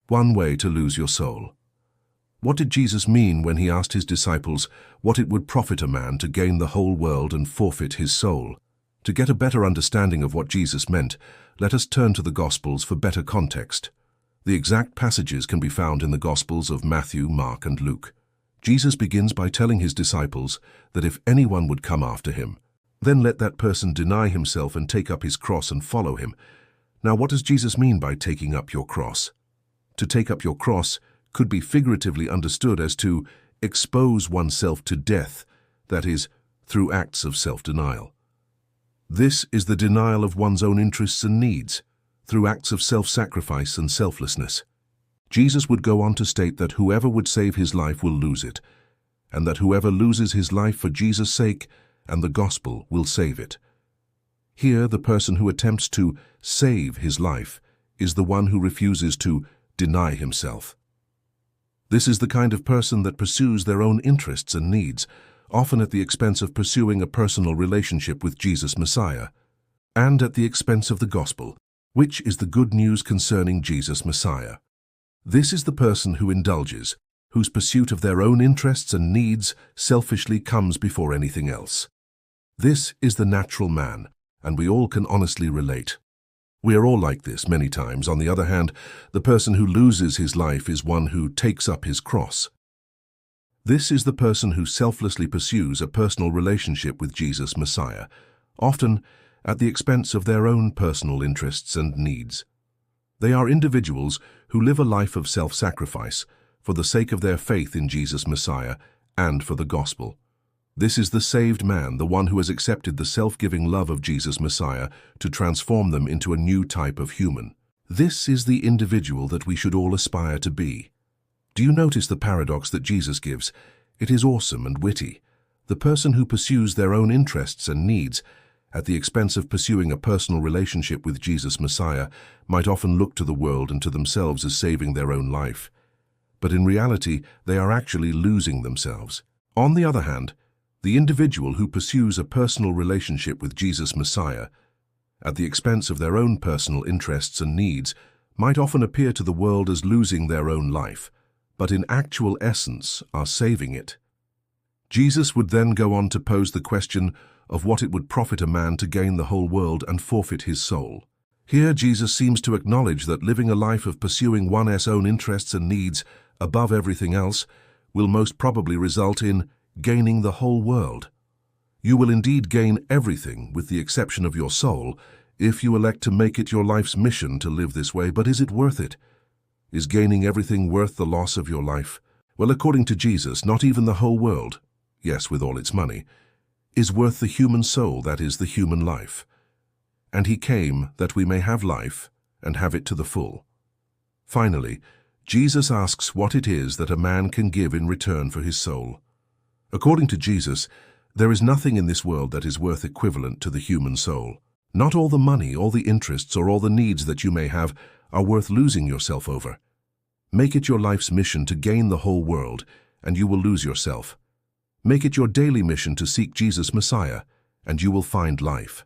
One way to lose your soul. What did Jesus mean when he asked his disciples what it would profit a man to gain the whole world and forfeit his soul? To get a better understanding of what Jesus meant, let us turn to the Gospels for better context. The exact passages can be found in the Gospels of Matthew, Mark, and Luke. Jesus begins by telling his disciples that if anyone would come after him, then let that person deny himself and take up his cross and follow him. Now, what does Jesus mean by taking up your cross? To take up your cross could be figuratively understood as to expose oneself to death, that is, through acts of self-denial. This is the denial of one's own interests and needs, through acts of self-sacrifice and selflessness. Jesus would go on to state that whoever would save his life will lose it, and that whoever loses his life for Jesus' sake and the gospel will save it. Here, the person who attempts to save his life is the one who refuses to deny himself. This is the kind of person that pursues their own interests and needs, often at the expense of pursuing a personal relationship with Jesus Messiah, and at the expense of the gospel, which is the good news concerning Jesus Messiah. This is the person who indulges, whose pursuit of their own interests and needs selfishly comes before anything else. This is the natural man, and we all can honestly relate. We are all like this many times. On the other hand, the person who loses his life is one who takes up his cross. This is the person who selflessly pursues a personal relationship with Jesus Messiah, often at the expense of their own personal interests and needs. They are individuals who live a life of self-sacrifice for the sake of their faith in Jesus Messiah and for the gospel. This is the saved man, the one who has accepted the self-giving love of Jesus Messiah to transform them into a new type of human. This is the individual that we should all aspire to be. Do you notice the paradox that Jesus gives? It is awesome and witty. The person who pursues their own interests and needs at the expense of pursuing a personal relationship with Jesus Messiah might often look to the world and to themselves as saving their own life. But in reality, they are actually losing themselves. On the other hand, the individual who pursues a personal relationship with Jesus Messiah at the expense of their own personal interests and needs might often appear to the world as losing their own life, but in actual essence are saving it. Jesus would then go on to pose the question of what it would profit a man to gain the whole world and forfeit his soul. Here Jesus seems to acknowledge that living a life of pursuing one's own interests and needs above everything else will most probably result in gaining the whole world. You will indeed gain everything with the exception of your soul if you elect to make it your life's mission to live this way, but is it worth it? Is gaining everything worth the loss of your life? Well, according to Jesus, not even the whole world, yes, with all its money, is worth the human soul, that is, the human life. And he came that we may have life and have it to the full. Finally, Jesus asks what it is that a man can give in return for his soul. According to Jesus, there is nothing in this world that is worth equivalent to the human soul. Not all the money, all the interests, or all the needs that you may have are worth losing yourself over. Make it your life's mission to gain the whole world, and you will lose yourself. Make it your daily mission to seek Jesus Messiah, and you will find life.